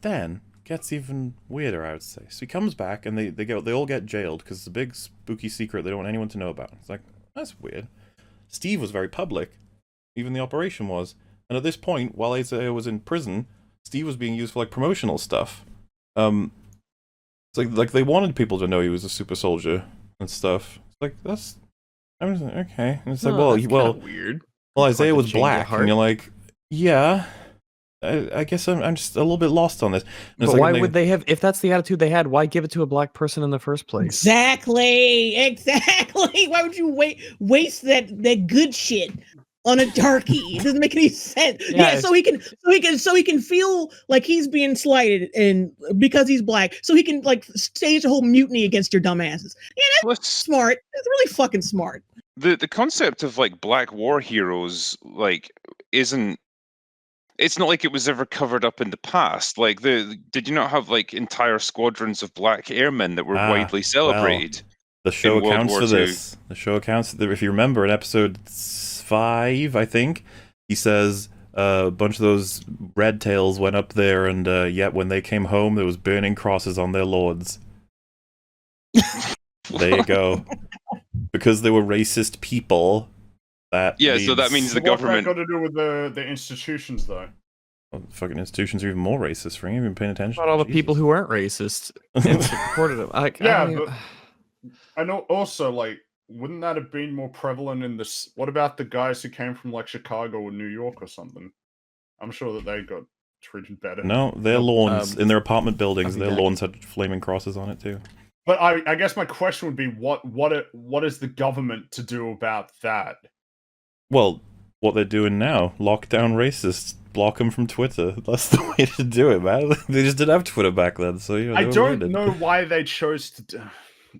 then gets even weirder, I would say. So he comes back, and they all get jailed because it's a big spooky secret they don't want anyone to know about. It's like, that's weird. Steve was very public, even the operation was. And at this point, while Isaiah was in prison, Steve was being used for like promotional stuff. It's like they wanted people to know he was a super soldier and stuff. It's like I'm just like, okay. And it's like, well, weird. Well, Isaiah was black, and you're like, yeah. I guess I'm just a little bit lost on this. But like, why would they have, if that's the attitude they had, why give it to a black person in the first place? Exactly. Why would you waste that good shit on a darkie? It doesn't make any sense. Yeah, so he can feel like he's being slighted, and because he's black, so he can like stage a whole mutiny against your dumbasses. Yeah, that's smart. That's really fucking smart. The concept of like black war heroes like isn't. It's not like it was ever covered up in the past. Like, did you not have like entire squadrons of black airmen that were widely celebrated? Well, the show accounts for this. The show accounts that, if you remember, in episode 5, I think, he says a bunch of those red tails went up there, and yet when they came home, there was burning crosses on their lords. There you go. Because they were racist people. So that means the government. What's that got to do with the institutions, though? Well, fucking institutions are even more racist. For you even paying attention. About all the people who aren't racist and supported them. But I know also, like, wouldn't that have been more prevalent in this? What about the guys who came from like Chicago or New York or something? I'm sure that they got treated better. No, their lawns in their apartment buildings, their lawns had flaming crosses on it too. But I guess my question would be, what is the government to do about that? Well, what they're doing now, lock down racists, block them from Twitter. That's the way to do it, man. They just didn't have Twitter back then, so I don't know why they chose to do.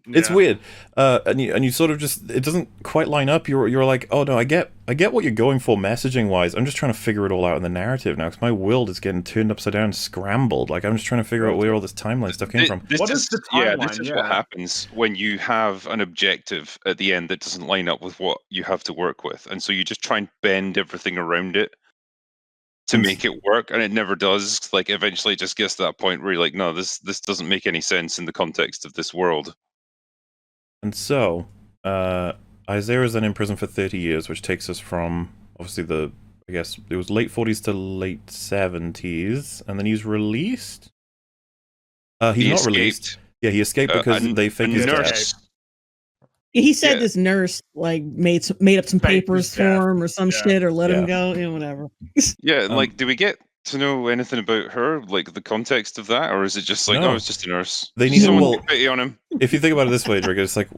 Yeah. It's weird, and you sort of just, it doesn't quite line up. You're like, oh no, I get what you're going for messaging wise. I'm just trying to figure it all out in the narrative now, because my world is getting turned upside down, and scrambled. Like, I'm just trying to figure out where all this timeline stuff came from. What is the timeline? This is what happens when you have an objective at the end that doesn't line up with what you have to work with, and so you just try and bend everything around it to make it work, and it never does. Like, eventually it just gets to that point where you're like, no, this doesn't make any sense in the context of this world. And so, Isaiah is then in prison for 30 years, which takes us from, obviously, I guess, it was late 40s to late 70s, and then he's released? He's not released. Yeah, he escaped because they think he's dead. He said this nurse, like, made up some papers for him or some shit, or let him go, whatever. Yeah, like, do we get to know anything about her, like the context of that, or is it just like, it's just a nurse? They need someone pity on him. If you think about it this way, Drake, it's like,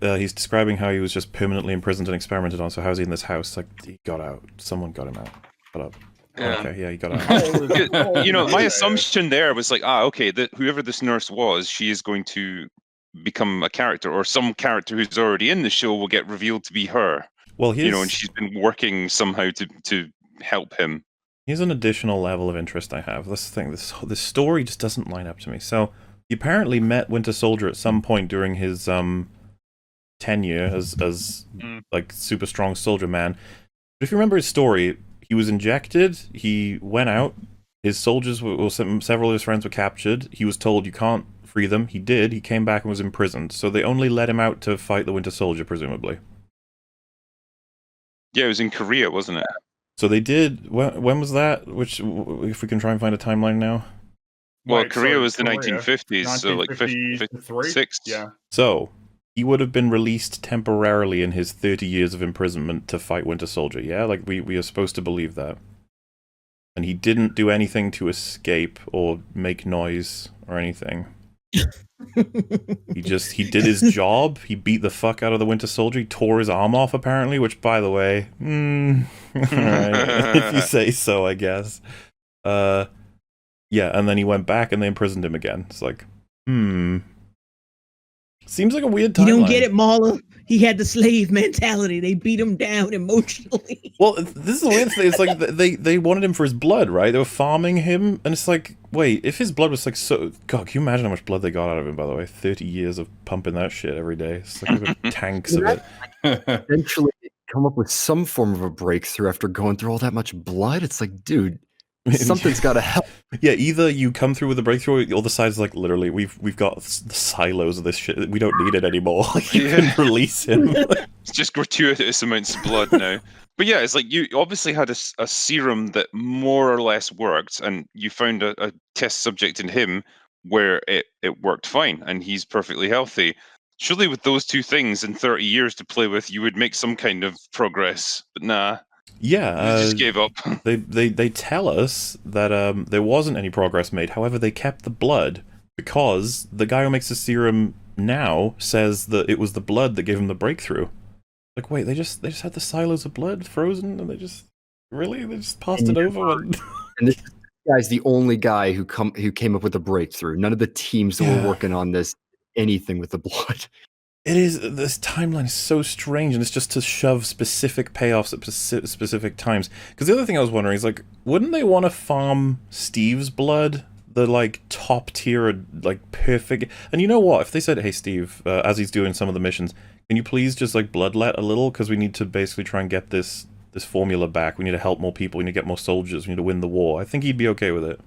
he's describing how he was just permanently imprisoned and experimented on. So how's he in this house? Like, he got out. Someone got him out. Shut up. Yeah. Okay, yeah, he got out. You know, my assumption there was like, okay, that whoever this nurse was, she is going to become a character, or some character who's already in the show will get revealed to be her. Well, and she's been working somehow to help him. Here's an additional level of interest I have. This thing, this story just doesn't line up to me. So he apparently met Winter Soldier at some point during his tenure as like super strong soldier man. But if you remember his story, he was injected. He went out. His soldiers several of his friends were captured. He was told you can't free them. He did. He came back and was imprisoned. So they only let him out to fight the Winter Soldier, presumably. Yeah, it was in Korea, wasn't it? So they did. When was that? Which, if we can try and find a timeline now. Well, Korea was the 1950s, so like 56. Yeah. So he would have been released temporarily in his 30 years of imprisonment to fight Winter Soldier. Yeah, like we are supposed to believe that. And he didn't do anything to escape or make noise or anything. He did his job. He beat the fuck out of the Winter Soldier. He tore his arm off, apparently, which, by the way, if you say so, I guess. Yeah, and then he went back and they imprisoned him again. It's like, seems like a weird timeline. You don't get it, Marla. He had the slave mentality. They beat him down emotionally. Well, this is the weird thing. It's like they wanted him for his blood, right? They were farming him, and it's like, wait, if his blood was like so... God, can you imagine how much blood they got out of him, by the way? 30 years of pumping that shit every day. It's like tanks of it. Eventually come up with some form of a breakthrough after going through all that much blood. It's like, dude, Something's got to help. Yeah, either you come through with a breakthrough, or the other side's like, literally, we've got the silos of this shit. We don't need it anymore. Like, you can release him. It's just gratuitous amounts of blood now. But yeah, it's like you obviously had a serum that more or less worked, and you found a test subject in him where it worked fine, and he's perfectly healthy. Surely with those two things in 30 years to play with, you would make some kind of progress. But nah. Yeah, You just gave up. They tell us that there wasn't any progress made. However, they kept the blood because the guy who makes the serum now says that it was the blood that gave him the breakthrough. Like, wait, they just had the silos of blood frozen, and they just passed it over. And this guy's the only guy who came up with a breakthrough. None of the teams that were working on this anything with the blood. It is, this timeline is so strange, and it's just to shove specific payoffs at specific times. Because the other thing I was wondering is, like, wouldn't they want to farm Steve's blood? The, like, top tier, like, perfect... And you know what? If they said, hey, Steve, as he's doing some of the missions, can you please just, like, bloodlet a little? Because we need to basically try and get this formula back. We need to help more people. We need to get more soldiers. We need to win the war. I think he'd be okay with it.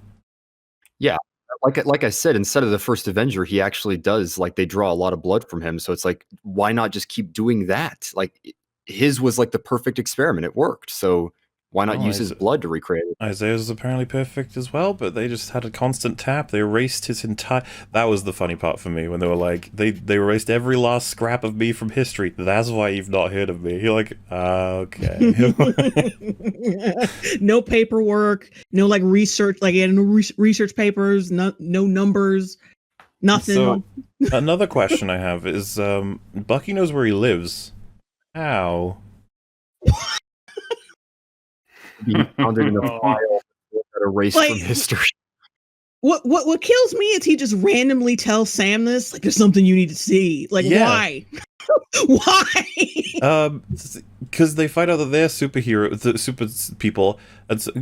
Yeah. Like I said, instead of the first Avenger, he actually does, like, they draw a lot of blood from him. So it's like, why not just keep doing that? Like, his was like the perfect experiment. It worked. So why not use his blood to recreate it? Isaiah's was apparently perfect as well, but they just had a constant tap. They erased his entire... That was the funny part for me, when they were like, they erased every last scrap of me from history. That's why you've not heard of me. You're like, okay. No paperwork, no, like, research, like, he had no research papers, no numbers, nothing. So, another question I have is, Bucky knows where he lives. How? Be found in a file that erased from history. What kills me is he just randomly tells Sam this, like, there's something you need to see. Like, why? Why? Because they find out that they're super people, and so,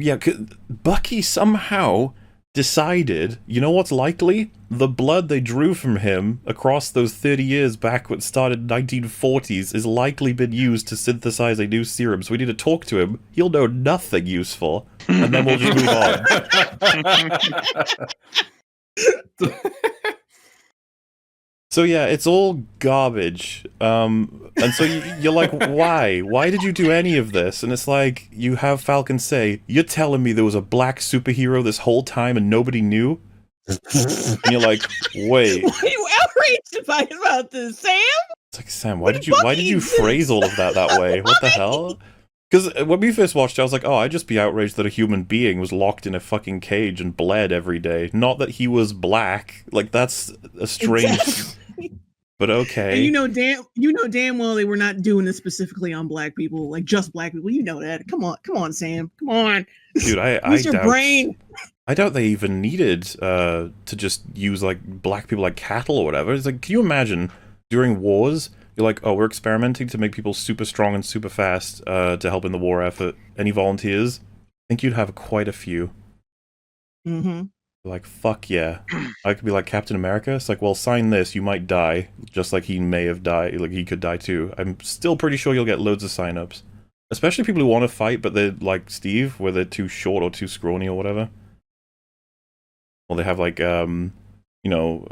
Bucky somehow decided, you know what's likely? The blood they drew from him across those 30 years back when it started 1940s is likely been used to synthesize a new serum, so we need to talk to him. He'll know nothing useful, and then we'll just move on. So yeah, it's all garbage, and so you're like, why? Why did you do any of this? And it's like, you have Falcon say, you're telling me there was a black superhero this whole time and nobody knew? And you're like, wait. Why are you outraged about this, Sam? It's like, Sam, why did you phrase all of that way? What the hell? Because when we first watched it, I was like, oh, I'd just be outraged that a human being was locked in a fucking cage and bled every day. Not that he was black. Like, that's a strange... Exactly. But okay. And you know damn well they were not doing this specifically on black people, like just black people. You know that. Come on, Sam. Come on. Dude, I doubt brain. I doubt they even needed to just use, like, black people like cattle or whatever. It's like, can you imagine during wars? You're like, oh, we're experimenting to make people super strong and super fast to help in the war effort. Any volunteers? I think you'd have quite a few. Mm-hmm. Like, fuck yeah. I could be like Captain America. It's like, well, sign this, you might die. Just like he may have died. Like, he could die too. I'm still pretty sure you'll get loads of sign-ups. Especially people who want to fight, but they're like Steve, where they're too short or too scrawny or whatever. Or they have, like, you know,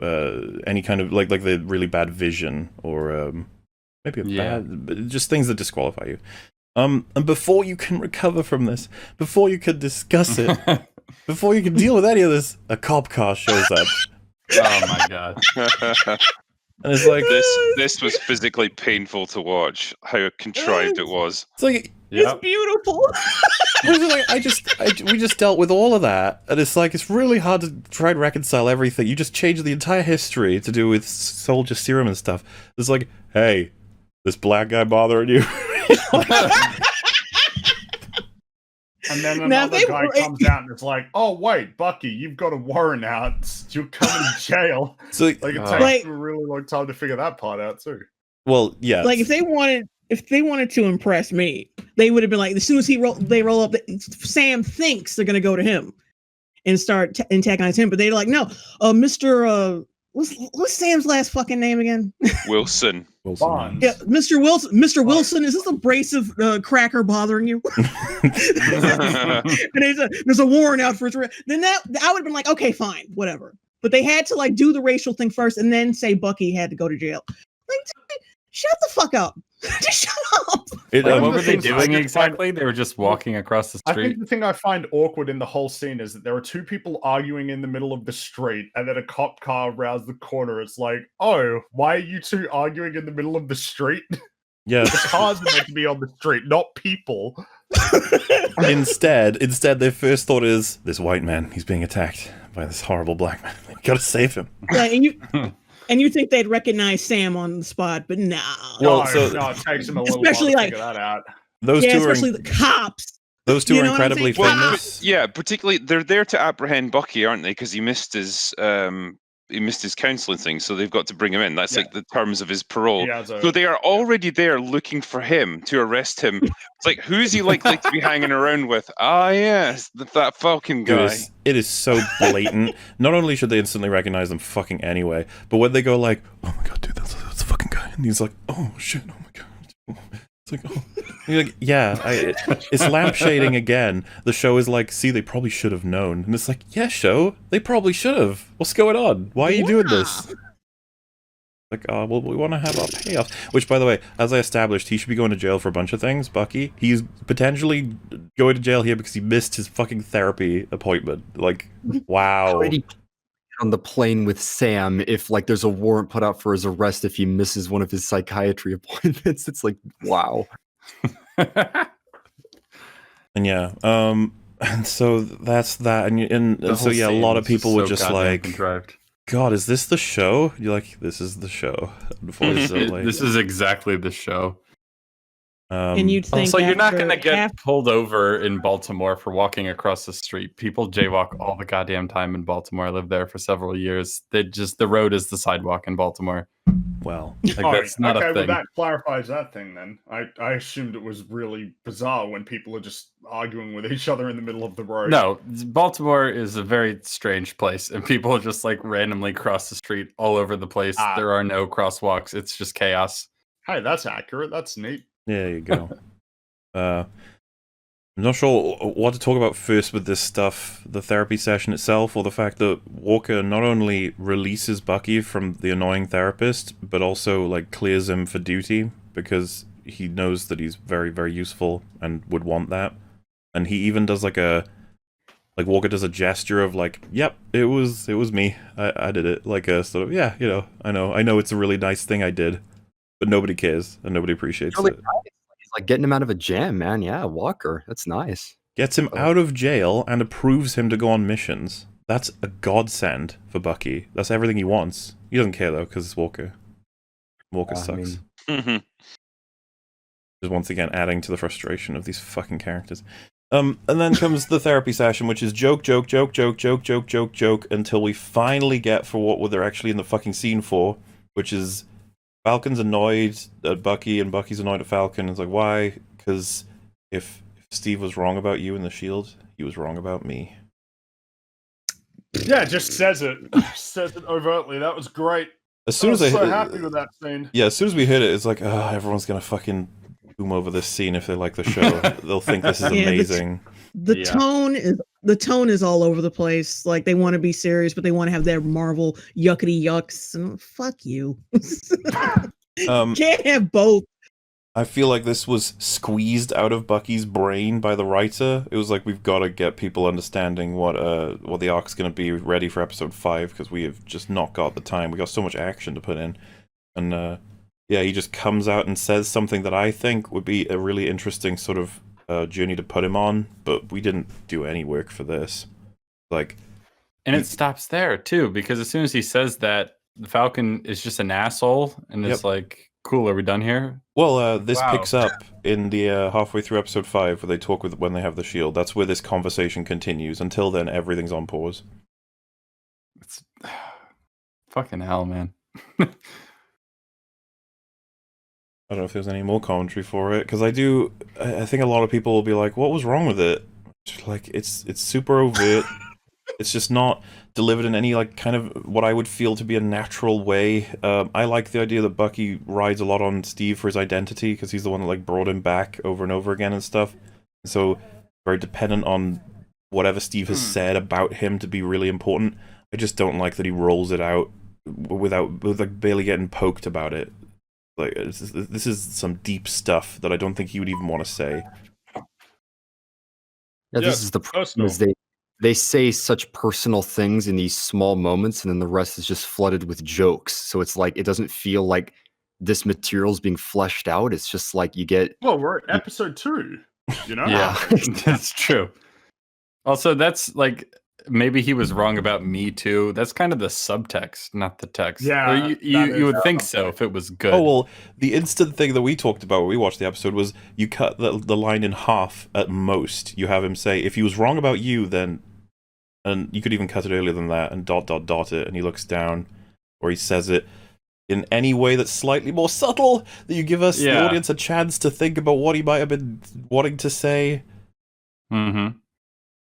any kind of, like the really bad vision, or maybe bad, just things that disqualify you. And before you can recover from this, before you can discuss it, before you can deal with any of this, a cop car shows up. Oh my god. And it's like, this was physically painful to watch, how contrived it was. It's like, it's beautiful. We just dealt with all of that, and it's like, it's really hard to try and reconcile everything. You just change the entire history to do with soldier serum and stuff. It's like, hey, this black guy bothering you? And then another guy comes out and it's like, oh, wait, Bucky, you've got a warrant out. You're coming to jail. So, like, it takes a really long time to figure that part out, too. Well, yeah. Like, if they wanted to impress me, they would have been like, as soon as they roll up, Sam thinks they're going to go to him and start antagonize him. But they're like, no, Mr. What's Sam's last fucking name again? Wilson. Wilson. Bonds. Yeah, Mr. Wilson. Mr. Wilson, is this abrasive cracker bothering you? And there's a warrant out for his arrest. Then I would have been like, okay, fine, whatever. But they had to like do the racial thing first, and then say Bucky had to go to jail. Like, shut the fuck up. Just shut up. What were they doing exactly? They were just walking across the I street. think the thing I find awkward in the whole scene is that there are two people arguing in the middle of the street, and then a cop car rounds the corner. It's like, oh, why are you two arguing in the middle of the street? Yeah. The cars are meant to be on the street, not people. Instead, their first thought is, this white man, he's being attacked by this horrible black man. We gotta save him. Yeah, and you think they'd recognize Sam on the spot, but no. Well, No, it takes them a little especially while to figure that out. Those two especially the cops. Those two You are know what I'm incredibly saying? famous. Yeah, particularly they're there to apprehend Bucky, aren't they? Because he missed his counselling thing, so they've got to bring him in. That's like the terms of his parole. Yeah, so they are already there looking for him to arrest him. It's like, who's he likely to be hanging around with? Ah, yes, that Falcon guy. It is so blatant. Not only should they instantly recognize them fucking anyway, but when they go like, oh my god, dude, that's the fucking guy. And he's like, oh shit, oh my god. It's like, oh. You're like, yeah, it's lampshading again. The show is like, see, they probably should have known. And it's like, yeah, show, they probably should have. What's going on? Why are you doing this? Like, well, we want to have our payoff. Which, by the way, as I established, he should be going to jail for a bunch of things, Bucky. He's potentially going to jail here because he missed his fucking therapy appointment. Like, wow. On the plane with Sam, if like there's a warrant put out for his arrest if he misses one of his psychiatry appointments, it's like, wow. And yeah, and so that's that, and so yeah, a lot of people were just like, Contrived. God, is this the show? You're like, this is the show. Unfortunately, This is exactly the show. And you'd think So you're not after going to get half- pulled over in Baltimore for walking across the street. People jaywalk all the goddamn time in Baltimore. I lived there for several years. The road is the sidewalk in Baltimore. well, Like, that's not okay, a well thing. that clarifies that thing then. I assumed it was really bizarre when people are just arguing with each other in the middle of the road. No, Baltimore is a very strange place, and people just like randomly cross the street all over the place. There are no crosswalks. It's just chaos. Hey, that's accurate. That's neat. there you go. I'm not sure what to talk about first with this stuff, the therapy session itself, or the fact that Walker not only releases Bucky from the annoying therapist, but also like clears him for duty because he knows that he's very, very useful and would want that. And he even does like Walker does a gesture of like, yep, it was me. I did it. Like a sort of, yeah, you know, I know it's a really nice thing I did, but nobody cares and nobody appreciates it. He's like getting him out of a jam, man. Yeah, Walker. That's nice. Gets him out of jail and approves him to go on missions. That's a godsend for Bucky. That's everything he wants. He doesn't care though, because it's Walker. Walker sucks. Just once again adding to the frustration of these fucking characters. And then comes the therapy session, which is joke, until we finally get for what they're actually in the fucking scene for, which is Falcon's annoyed at Bucky, and Bucky's annoyed at Falcon. It's like, why? Because if Steve was wrong about you in the Shield, he was wrong about me. Yeah, just says it. Says it overtly. That was great. As soon as I was so happy with that scene. Yeah, as soon as we hit it, it's like, oh, everyone's gonna fucking boom over this scene if they like the show. They'll think this is amazing. The tone is all over the place. Like they want to be serious, but they want to have their Marvel yuckety yucks. And fuck you. Can't have both. I feel like this was squeezed out of Bucky's brain by the writer. It was like, we've got to get people understanding what the arc's going to be ready for episode 5, because we have just not got the time. We got so much action to put in. And yeah, he just comes out and says something that I think would be a really interesting sort of journey to put him on, but we didn't do any work for this. Like, and it stops there too, because as soon as he says that, the Falcon is just an asshole, and it's like, cool, are we done here? Well, this picks up in the halfway through episode 5, where they talk with when they have the shield. That's where this conversation continues. Until then, everything's on pause. It's fucking hell, man. I don't know if there's any more commentary for it, because I think a lot of people will be like, what was wrong with it? Like, it's super overt. It's just not delivered in any like kind of what I would feel to be a natural way. I like the idea that Bucky rides a lot on Steve for his identity because he's the one that like brought him back over and over again and stuff. So very dependent on whatever Steve has said about him to be really important. I just don't like that he rolls it out with like barely getting poked about it. Like this is some deep stuff that I don't think he would even want to say. Yeah, this is the problem, is they say such personal things in these small moments, and then the rest is just flooded with jokes. So it's like it doesn't feel like this material's being fleshed out. It's just like you get. Well, we're at episode 2. You know? Yeah, that's true. Also, that's like maybe he was wrong about Me Too. That's kind of the subtext, not the text. Yeah, Or you would think so if it was good. Oh, well, the instant thing that we talked about when we watched the episode was you cut the line in half at most. You have him say, if he was wrong about you, then... And you could even cut it earlier than that and ... it, and he looks down, or he says it in any way that's slightly more subtle, that you give us, the audience, a chance to think about what he might have been wanting to say. Mm-hmm.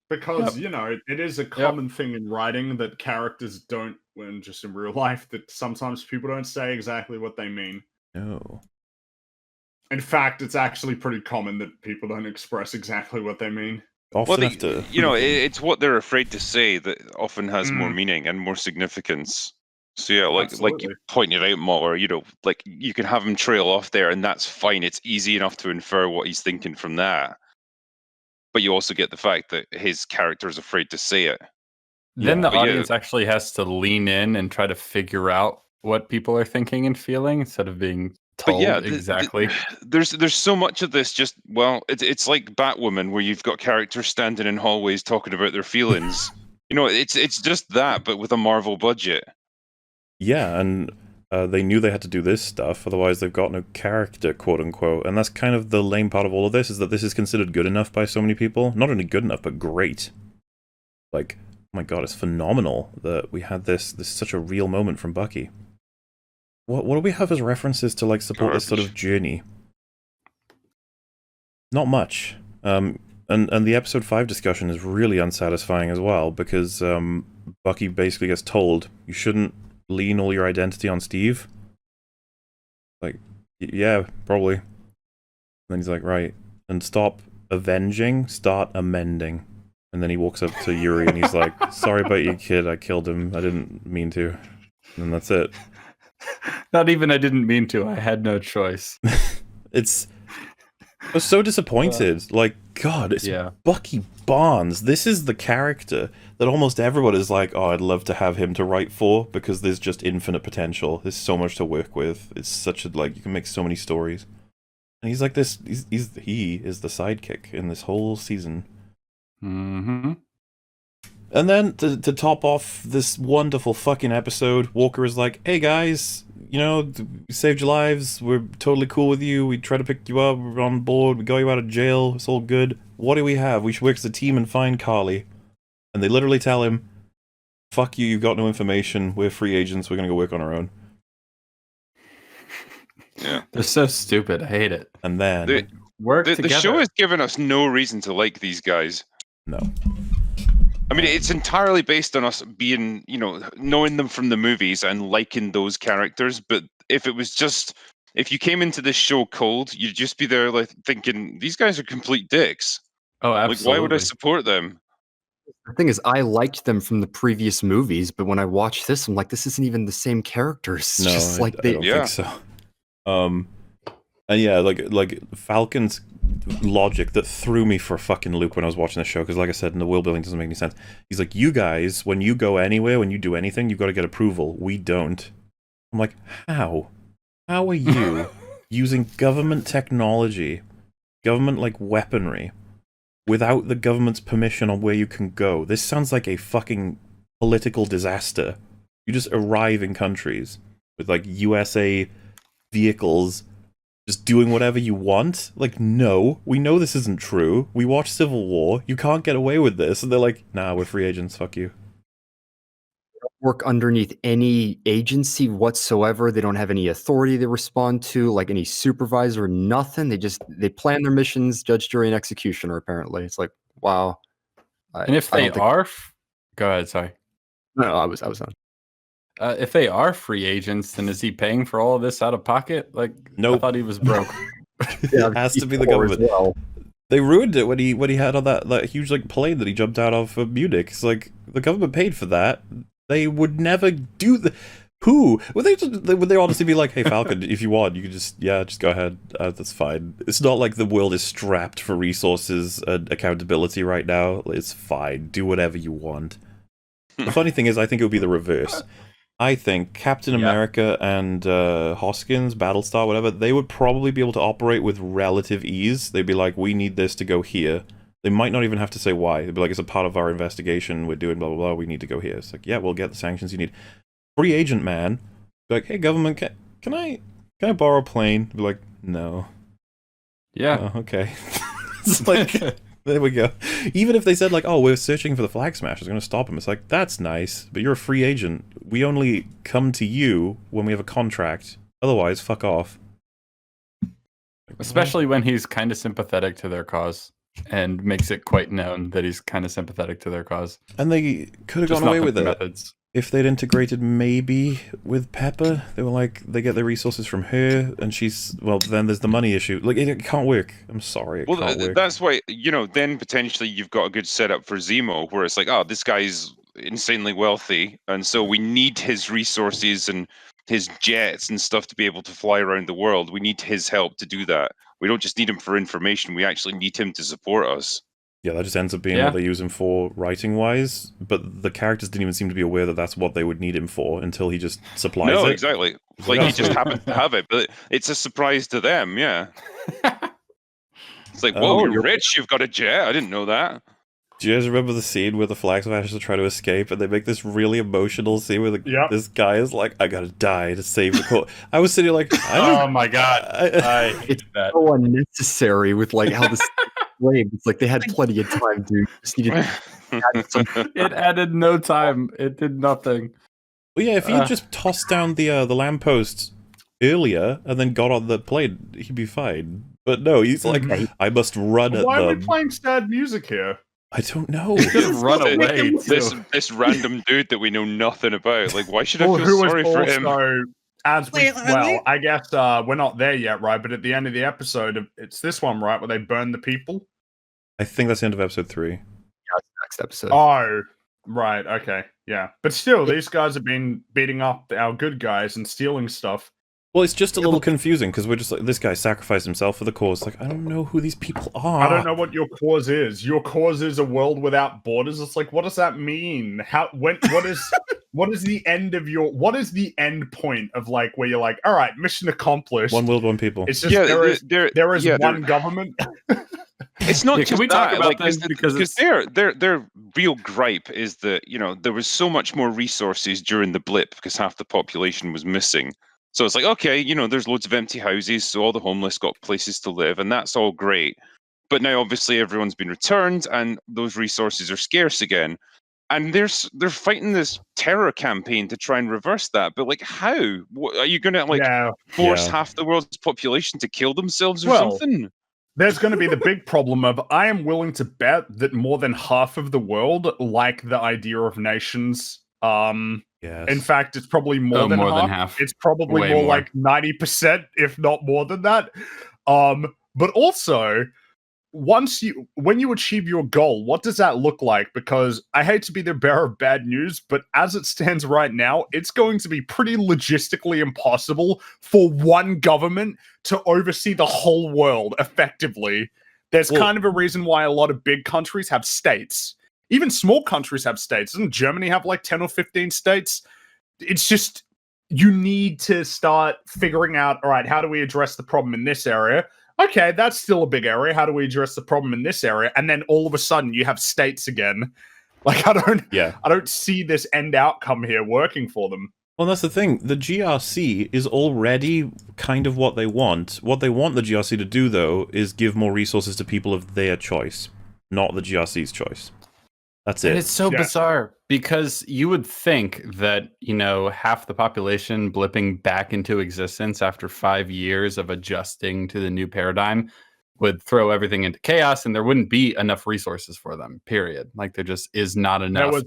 Because, you know, it is a common thing in writing that characters don't, when just in real life, that sometimes people don't say exactly what they mean. No. In fact, it's actually pretty common that people don't express exactly what they mean. Often you know, it's what they're afraid to say that often has more meaning and more significance. So yeah, like you pointed out, Motter, you know, like you can have him trail off there and that's fine. It's easy enough to infer what he's thinking from that. But you also get the fact that his character is afraid to say it. Then the audience actually has to lean in and try to figure out what people are thinking and feeling instead of being told exactly. There's so much of this just, well, it's like Batwoman where you've got characters standing in hallways talking about their feelings. You know, it's just that, but with a Marvel budget. Yeah, and they knew they had to do this stuff, otherwise they've got no character, quote-unquote. And that's kind of the lame part of all of this, is that this is considered good enough by so many people. Not only good enough, but great. Like, oh my god, it's phenomenal that we had this such a real moment from Bucky. What do we have as references to, like, support this sort of journey? Not much. And the episode 5 discussion is really unsatisfying as well, because Bucky basically gets told, you shouldn't lean all your identity on Steve. Like, yeah, probably. And then he's like, right, and stop avenging, start amending. And then he walks up to Yuri and he's like, sorry about your kid, I killed him, I didn't mean to. And that's it. Not even I didn't mean to, I had no choice. I was so disappointed. Like, God, it's Bucky Barnes. This is the character that almost everyone is like, oh, I'd love to have him to write for, because there's just infinite potential. There's so much to work with. It's such a, like, you can make so many stories. And he's like this, he is the sidekick in this whole season. Mm-hmm. And then, to top off this wonderful fucking episode, Walker is like, hey guys, you know, we saved your lives, we're totally cool with you, we try to pick you up, we're on board, we got you out of jail, it's all good. What do we have? We should work as a team and find Carly. And they literally tell him, fuck you, you've got no information, we're free agents, we're gonna go work on our own. Yeah. They're so stupid, I hate it. And then... The show has given us no reason to like these guys. No. I mean, it's entirely based on us being, you know, knowing them from the movies and liking those characters. But if it was just, if you came into this show cold, you'd just be there like thinking, these guys are complete dicks. Oh, absolutely. Like, why would I support them? The thing is, I liked them from the previous movies, but when I watch this, I'm like, this isn't even the same characters. It's no, just like I don't think so. And yeah, like Falcon's logic that threw me for a fucking loop when I was watching the show, because like I said, the world building doesn't make any sense. He's like, you guys, when you go anywhere, when you do anything, you've got to get approval. We don't. I'm like, how? How are you using government technology, government like weaponry, without the government's permission on where you can go? This sounds like a fucking political disaster. You just arrive in countries with like USA vehicles just doing whatever you want. Like, no, we know this isn't true. We watched Civil War. You can't get away with this. And they're like, nah, we're free agents. Fuck you. Work underneath any agency whatsoever. They don't have any authority to respond to, like any supervisor, nothing. They plan their missions, judge, jury, and executioner, apparently. It's like, wow. And if they are Go ahead. Sorry. No, I was on. If they are free agents, then is he paying for all of this out of pocket? Like, Nope. I thought he was broke. It has to be the government. Well. They ruined it when he had on that huge like plane that he jumped out of for Munich. It's like the government paid for that. They would never do the. Who would they honestly be like, hey Falcon, if you want, you can just go ahead. That's fine. It's not like the world is strapped for resources and accountability right now. It's fine. Do whatever you want. The funny thing is, I think it would be the reverse. I think Captain America and Hoskins, Battlestar, whatever, they would probably be able to operate with relative ease. They'd be like, we need this to go here. They might not even have to say why. They'd be like, it's a part of our investigation. We're doing blah, blah, blah. We need to go here. It's like, yeah, we'll get the sanctions you need. Free agent man, be like, hey, government, can I borrow a plane? Be like, no. Yeah. Oh, okay. It's like, there we go. Even if they said like, oh, we're searching for the flag smashers, going to stop them. It's like, that's nice, but you're a free agent. We only come to you when we have a contract. Otherwise, fuck off. Especially when he's kind of sympathetic to their cause and makes it quite known that he's kind of sympathetic to their cause. And they could have Just gone away not with the it. methods. If they'd integrated maybe with Pepper, they were like, they get their resources from her, and she's, well, then there's the money issue. Like, it can't work. I'm sorry, it can't work. That's why, then potentially you've got a good setup for Zemo, where it's like, oh, this guy's insanely wealthy, and so we need his resources and his jets and stuff to be able to fly around the world. We need his help to do that. We don't just need him for information, we actually need him to support us. Yeah, that just ends up being what they use him for writing-wise, but the characters didn't even seem to be aware that that's what they would need him for until he just supplies it. No, exactly. Like, he just happens to have it, but it's a surprise to them, yeah. It's like, whoa, you're rich, you've got a jet, I didn't know that. Do you guys remember the scene where the flag smashers try to escape, and they make this really emotional scene where this guy is like, I gotta die to save the court. I was sitting like, oh my god. It's so unnecessary with like how this it's like they had plenty of time, dude. Just needed It added no time. It did nothing. Well, yeah, if he just tossed down the lamppost earlier and then got on the plane, he'd be fine. But no, he's like, I must run at them. Why are we playing sad music here? I don't know. He could have run away. This random dude that we know nothing about. Like, why should I feel sorry for him? I guess we're not there yet, right? But at the end of the episode, it's this one, right, where they burn the people. I think that's the end of episode 3. Yeah, it's the next episode. Oh, right, okay, yeah. But still, these guys have been beating up our good guys and stealing stuff. Well, it's just a little confusing because we're just like, this guy sacrificed himself for the cause. Like, I don't know who these people are. I don't know what your cause is. Your cause is a world without borders. It's like, what does that mean? What is the end of what is the end point of like where you're like, all right, mission accomplished. One world, one people. It's just there is one government. It's not just can we that, talk about like, this because their real gripe is that there was so much more resources during the blip because half the population was missing. So it's like, okay, there's loads of empty houses, so all the homeless got places to live, and that's all great. But now, obviously, everyone's been returned, and those resources are scarce again. And they're fighting this terror campaign to try and reverse that. But like, how? Are you going to force half the world's population to kill themselves or something? There's going to be the big problem of I am willing to bet that more than half of the world like the idea of nations. Yes. In fact, it's probably more than half. It's probably more like 90%, if not more than that. But also, when you achieve your goal, what does that look like? Because I hate to be the bearer of bad news, but as it stands right now, it's going to be pretty logistically impossible for one government to oversee the whole world effectively. There's kind of a reason why a lot of big countries have states. Even small countries have states. Doesn't Germany have like 10 or 15 states? It's just, you need to start figuring out, all right, how do we address the problem in this area? Okay, that's still a big area. How do we address the problem in this area? And then all of a sudden you have states again. Like, I don't see this end outcome here working for them. Well, that's the thing. The GRC is already kind of what they want. What they want the GRC to do, though, is give more resources to people of their choice, not the GRC's choice. That's it. And it's so bizarre because you would think that, half the population blipping back into existence after 5 years of adjusting to the new paradigm would throw everything into chaos, and there wouldn't be enough resources for them. Period. Like there just is not enough.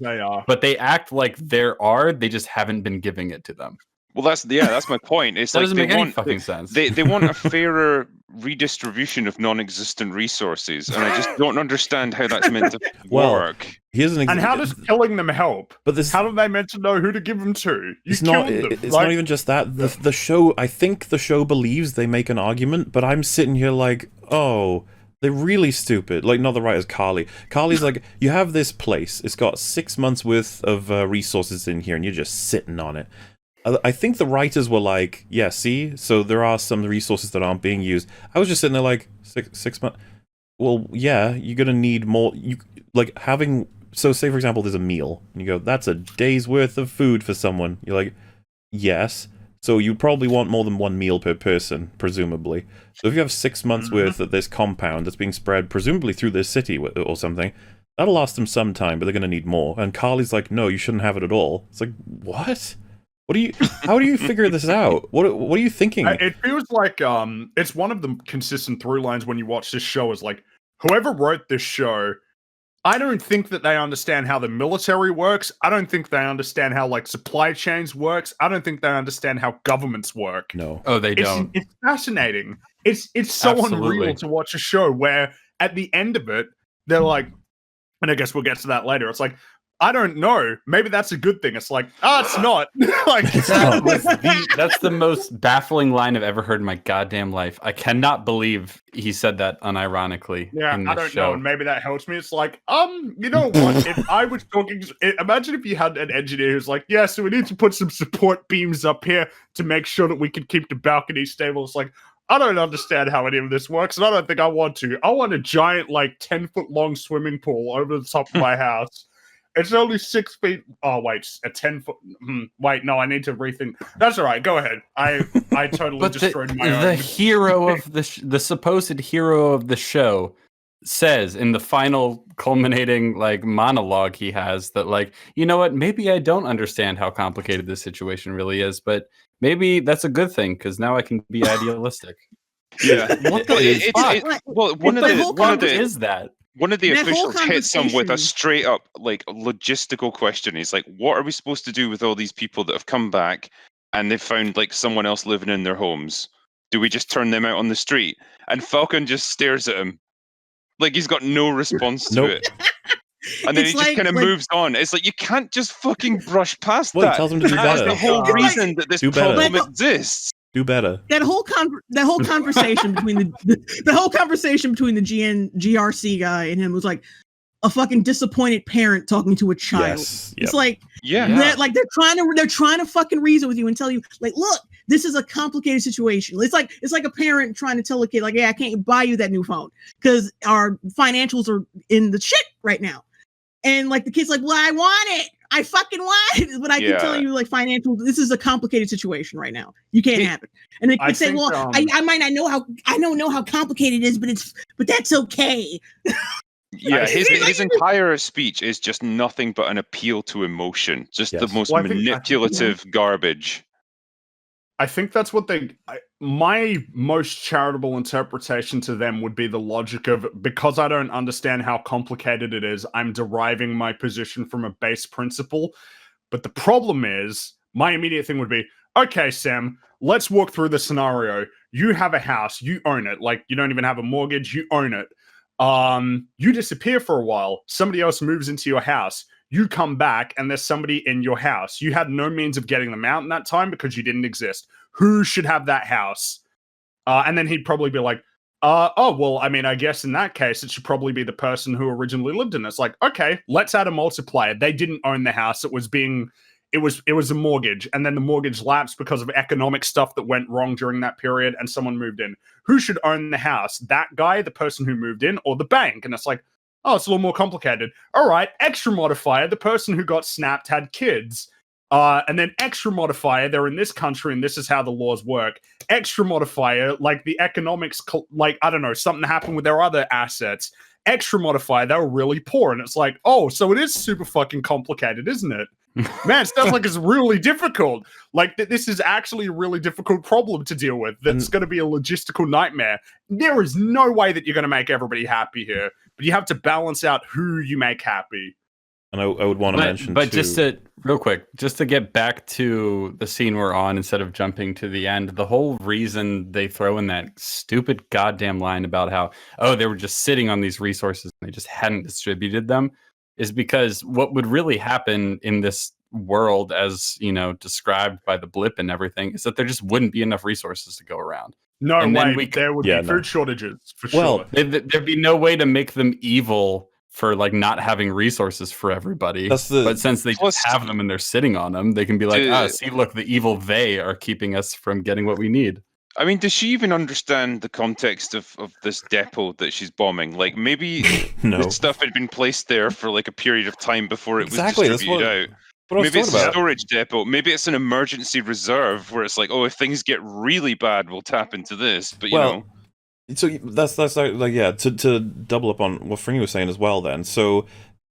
But they act like there are. They just haven't been giving it to them. Well, that's my point. It's that like doesn't make any fucking sense. They want a fairer redistribution of non-existent resources, and I just don't understand how that's meant to work. Here's an and how does killing them help? But this, how do they meant to know who to give them to? It's not even just that. The show. I think the show believes they make an argument, but I'm sitting here like, oh, they're really stupid. Like, not the writers, Carly. Carly's like, you have this place. It's got 6 months worth of resources in here, and you're just sitting on it. I think the writers were like, yeah, see? So there are some resources that aren't being used. I was just sitting there like, six months? Well, yeah, you're going to need more. Like, having... So, say, for example, there's a meal. And you go, that's a day's worth of food for someone. You're like, yes. So you probably want more than one meal per person, presumably. So if you have 6 months worth of this compound that's being spread, presumably through this city or something, that'll last them some time, but they're going to need more. And Carly's like, no, you shouldn't have it at all. It's like, what? How do you figure this out? What are you thinking? It feels like it's one of the consistent through lines when you watch this show is like, whoever wrote this show, I don't think that they understand how the military works. I don't think they understand how like supply chains works. I don't think they understand how governments work. No. Oh, they don't. It's fascinating. It's so Absolutely. unreal to watch a show where at the end of it, they're like, and I guess we'll get to that later. It's like, I don't know. Maybe that's a good thing. It's like, it's not. Like that's the most baffling line I've ever heard in my goddamn life. I cannot believe he said that unironically. Yeah, in I this don't show. know. And maybe that helps me. It's like, you know what? If I was talking, imagine if you had an engineer who's like, yeah, so we need to put some support beams up here to make sure that we can keep the balcony stable. It's like, I don't understand how any of this works, and I don't think I want to. I want a giant, like, 10-foot long swimming pool over the top of my house. It's only 6 feet. Oh, wait, a 10-foot. Wait, no, I need to rethink. That's all right. Go ahead. I totally destroyed my own. The hero of the supposed hero of the show says in the final culminating like monologue he has that like, you know what? Maybe I don't understand how complicated this situation really is, but maybe that's a good thing because now I can be idealistic. Yeah. What the One of the That whole officials hits him with a conversation- straight up like logistical question. He's like, what are we supposed to do with all these people that have come back and they've found like someone else living in their homes? Do we just turn them out on the street? And Falcon just stares at him. Like he's got no response to it. And then It's he just like- kind of like- moves on. It's like you can't just fucking brush past Well, he that. tells him to do That's better. the whole Like- reason that this Do better. problem exists. Do better. That whole conversation between the whole conversation between the GRC guy and him was like a fucking disappointed parent talking to a child. Yes. It's like Yeah. like they're trying to fucking reason with you and tell you like, look, this is a complicated situation. It's like a parent trying to tell a kid like, yeah, I can't buy you that new phone because our financials are in the shit right now. And like the kid's like, well, I want it. I fucking want it. But I can tell you, like, this is a complicated situation right now. You can't have it. And they could say, well, I might not know how complicated it is, but that's okay. Yeah, his entire speech is just nothing but an appeal to emotion. Just the most manipulative garbage. I think that's what my most charitable interpretation to them would be the logic of, because I don't understand how complicated it is, I'm deriving my position from a base principle. But the problem is, my immediate thing would be, okay, Sam, let's walk through the scenario. You have a house, you own it. Like, you don't even have a mortgage, you own it. You disappear for a while. Somebody else moves into your house. You come back and there's somebody in your house. You had no means of getting them out in that time because you didn't exist. Who should have that house? And then he'd probably be like, well, I mean, I guess in that case, it should probably be the person who originally lived in it. It's like, okay, let's add a multiplier. They didn't own the house. It was a mortgage. And then the mortgage lapsed because of economic stuff that went wrong during that period and someone moved in. Who should own the house? That guy, the person who moved in, or the bank? And it's like, oh, it's a little more complicated. All right, extra modifier, the person who got snapped had kids. And then extra modifier, they're in this country and this is how the laws work. Extra modifier, like the economics, like, I don't know, something happened with their other assets. Extra modifier, they were really poor. And it's like, oh, so it is super fucking complicated, isn't it? Man, it sounds like it's really difficult. Like this is actually a really difficult problem to deal with. That's going to be a logistical nightmare. There is no way that you're going to make everybody happy here, but you have to balance out who you make happy. And I would want to mention, but too, just to real quick, just to get back to the scene we're on instead of jumping to the end, the whole reason they throw in that stupid goddamn line about how they were just sitting on these resources and they just hadn't distributed them is because what would really happen in this world, as described by the blip and everything, is that there just wouldn't be enough resources to go around. No way. There would be food shortages for sure. There'd be no way to make them evil for like not having resources for everybody. But since they just have them and they're sitting on them, they can be like, see, look, the evil they are keeping us from getting what we need. I mean, does she even understand the context of this depot that she's bombing? Like, maybe this stuff had been placed there for like a period of time before it was distributed out. Maybe it's a storage depot. Maybe it's an emergency reserve where it's like, if things get really bad, we'll tap into this. But you know. So that's like, yeah, to double up on what Fringy was saying as well then. So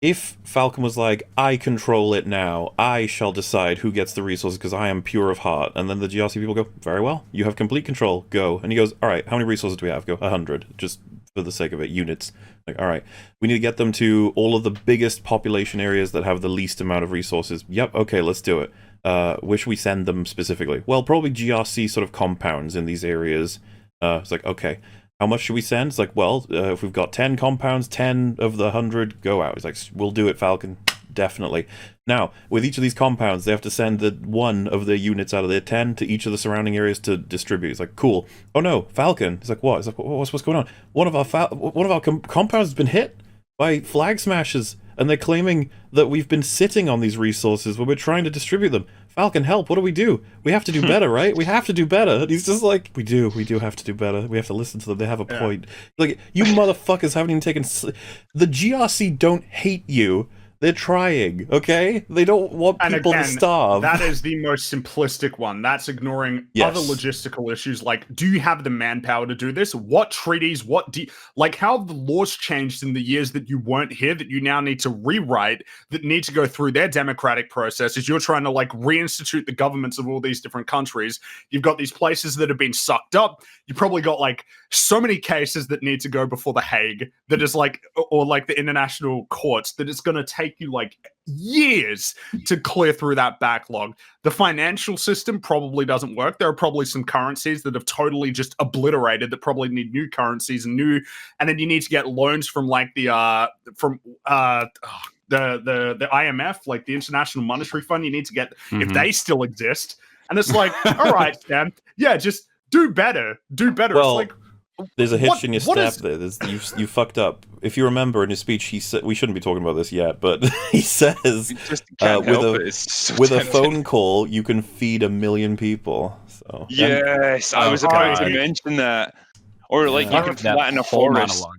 if Falcon was like, I control it now, I shall decide who gets the resources because I am pure of heart, and then the GRC people go, very well, you have complete control, go. And he goes, all right, how many resources do we have? Go, 100, just for the sake of it, units. Like, all right, we need to get them to all of the biggest population areas that have the least amount of resources. Yep, okay, let's do it. Where should we send them specifically? Well, probably GRC sort of compounds in these areas. It's like, okay, how much should we send? It's like, well, if we've got 10 compounds, 10 of the 100 go out. It's like, we'll do it, Falcon, definitely. Now, with each of these compounds, they have to send one of their units out of their 10 to each of the surrounding areas to distribute. It's like, cool. Oh no, Falcon. It's like, what? It's like, what's going on? One of our compounds has been hit by flag smashes, and they're claiming that we've been sitting on these resources when we're trying to distribute them. Falcon, help, what do? We have to do better, right? We have to do better. And he's just like, we do have to do better. We have to listen to them. They have a point. Like, you motherfuckers haven't even taken... The GRC don't hate you. They're trying, okay? They don't want people to starve. That is the most simplistic one. That's ignoring other logistical issues like, do you have the manpower to do this? What treaties, how have the laws changed in the years that you weren't here that you now need to rewrite, that need to go through their democratic processes? You're trying to reinstitute the governments of all these different countries. You've got these places that have been sucked up. You probably got so many cases that need to go before the Hague that is or the international courts that it's going to take you years to clear through that backlog. The financial system probably doesn't work. There are probably some currencies that have totally just obliterated that probably need new currencies and then you need to get loans from the IMF, the International Monetary Fund. You need to get if they still exist. And it's like, all right, Sam, yeah, just do better. Well, it's there's a hitch in your step there. You fucked up. If you remember in his speech, he said, we shouldn't be talking about this yet, but he says, with a phone call, you can feed 1 million people. So yes, I was about to mention that. Or you can flatten a forest. Monologue.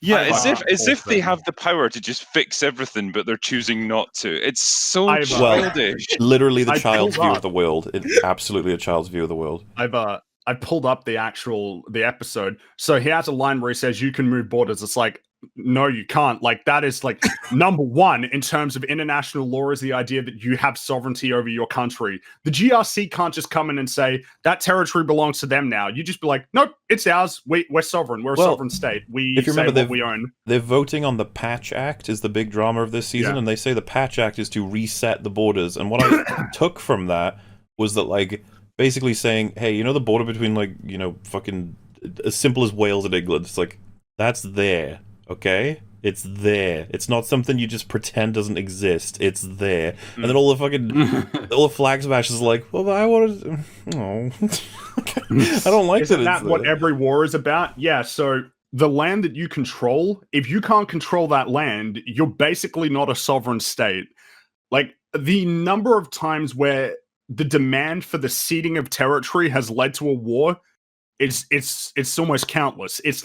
Yeah, as if they have the power to just fix everything, but they're choosing not to. It's so childish. Literally the child's view of the world. It's absolutely a child's view of the world. I pulled up the episode. So he has a line where he says, you can move borders. It's like, no, you can't. That is number one in terms of international law is the idea that you have sovereignty over your country. The GRC can't just come in and say that territory belongs to them now. You just be like, nope, it's ours. We're sovereign. We're a sovereign state. We say what we own. They're voting on the Patch Act is the big drama of this season. And they say the Patch Act is to reset the borders. And what I took from that was that basically saying, hey, the border between fucking as simple as Wales and England, it's that's there. Okay? It's there. It's not something you just pretend doesn't exist. It's there. And then all the flag smashes well, I wanted to... Oh. I don't like Isn't that. Isn't that what every war is about? Yeah, so the land that you control, if you can't control that land, you're basically not a sovereign state. The number of times where the demand for the ceding of territory has led to a war, it's almost countless. It's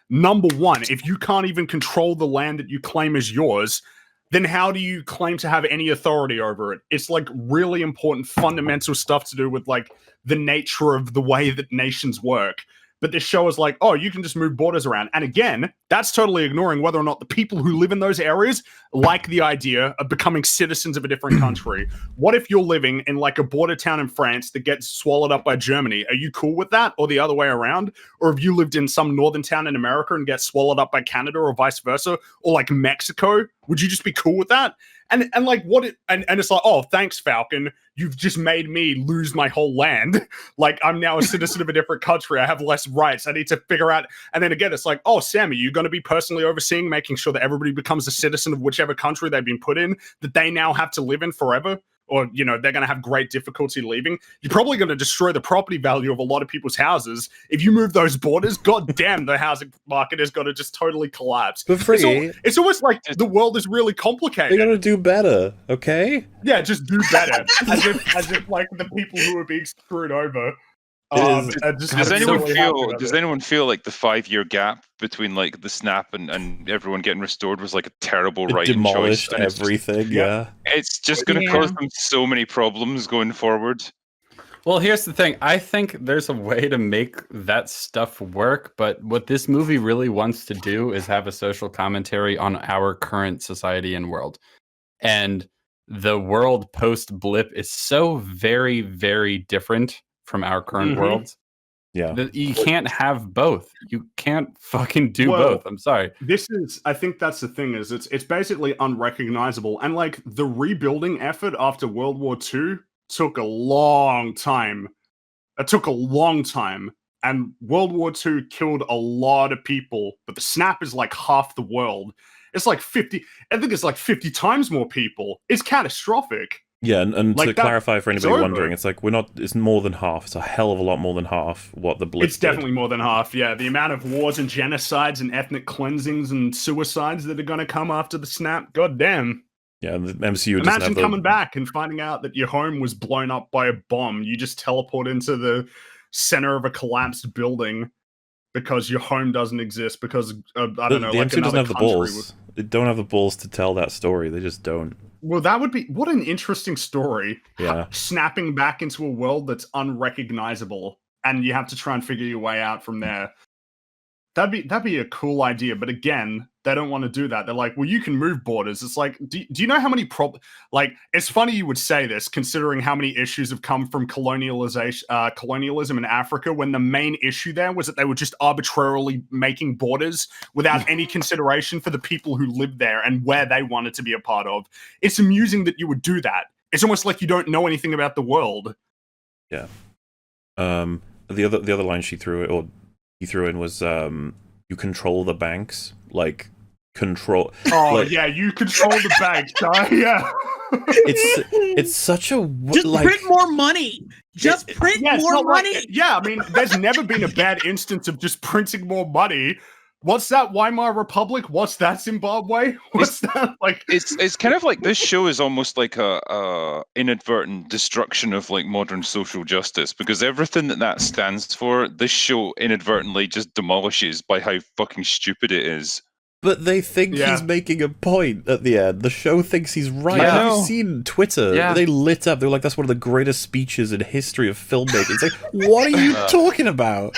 number one, if you can't even control the land that you claim is yours, then how do you claim to have any authority over it? It's really important fundamental stuff to do with the nature of the way that nations work. But this show is like, oh, you can just move borders around. And again, that's totally ignoring whether or not the people who live in those areas like the idea of becoming citizens of a different country. What if you're living in like a border town in France that gets swallowed up by Germany? Are you cool with that, or the other way around? Or if you lived in some northern town in America and get swallowed up by Canada, or vice versa, or like Mexico, would you just be cool with that? And like what it, and it's like, oh, thanks, Falcon. You've just made me lose my whole land. Like, I'm now a citizen of a different country. I have less rights. I need to figure out. And then again, it's like, oh, Sam, are you going to be personally overseeing making sure that everybody becomes a citizen of whichever country they've been put in, that they now have to live in forever? Or, you know, they're going to have great difficulty leaving. You're probably going to destroy the property value of a lot of people's houses. If you move those borders, god damn, the housing market is going to just totally collapse. For free. It's almost like the world is really complicated. They're going to do better, okay? Yeah, just do better. as if like the people who are being screwed over. Does anyone feel like the 5-year gap between like the snap and everyone getting restored was like a terrible writing choice? Demolished everything, yeah. It's just going to cause them so many problems going forward. Well, here's the thing. I think there's a way to make that stuff work, but what this movie really wants to do is have a social commentary on our current society and world. And the world post-blip is so very, very different from our current world. Yeah. You can't have both. You can't fucking do both. I'm sorry. I think that's the thing, is it's basically unrecognizable. And like the rebuilding effort after World War II took a long time. It took a long time. And World War II killed a lot of people, but the snap is like half the world. It's like 50, I think it's like 50 times more people. It's catastrophic. Yeah, and like to clarify for anybody wondering, it's like it's more than half. It's a hell of a lot more than half what the Blitz It's definitely more than half, yeah. The amount of wars and genocides and ethnic cleansings and suicides that are going to come after the snap, goddamn. Yeah, the MCU Imagine coming back and finding out that your home was blown up by a bomb. You just teleport into the center of a collapsed building because your home doesn't exist because, I don't know, the like MCU doesn't have the balls. Would... They don't have the balls to tell that story. They just don't. Well, that would be... What an interesting story. Yeah. Snapping back into a world that's unrecognizable, and you have to try and figure your way out from there. That'd be a cool idea, but again, they don't want to do that. They're like, well, you can move borders. It's like, do you know how many like, it's funny you would say this, considering how many issues have come from colonialism in Africa, when the main issue there was that they were just arbitrarily making borders without any consideration for the people who lived there and where they wanted to be a part of. It's amusing that you would do that. It's almost like you don't know anything about the world. Yeah. The other line he threw in was you control the banks, like control. Oh like, yeah, you control the banks, huh? Yeah. It's such a just print more money. Just print more money. Like, yeah, I mean, there's never been a bad instance of just printing more money. What's that Weimar Republic? What's that Zimbabwe? What's that like? It's kind of like this show is almost like a inadvertent destruction of like modern social justice, because everything that stands for, this show inadvertently just demolishes by how fucking stupid it is. But they think he's making a point at the end. The show thinks he's right. Yeah. You've seen Twitter. Yeah. They lit up. They were like, that's one of the greatest speeches in history of filmmaking. It's like, what are you talking about?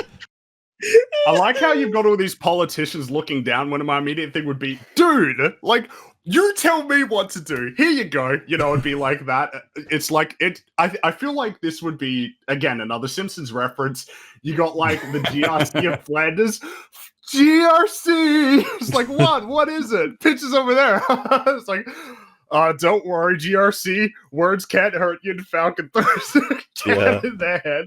I like how you've got all these politicians looking down when my immediate thing would be, dude, like, you tell me what to do. Here you go. You know, it'd be like that. It's like, I feel like this would be, again, another Simpsons reference. You got, like, the GRC of Flanders. GRC! It's like, what is it? Pitches over there. It's like, don't worry, GRC. Words can't hurt you. And Falcon throws it in their head.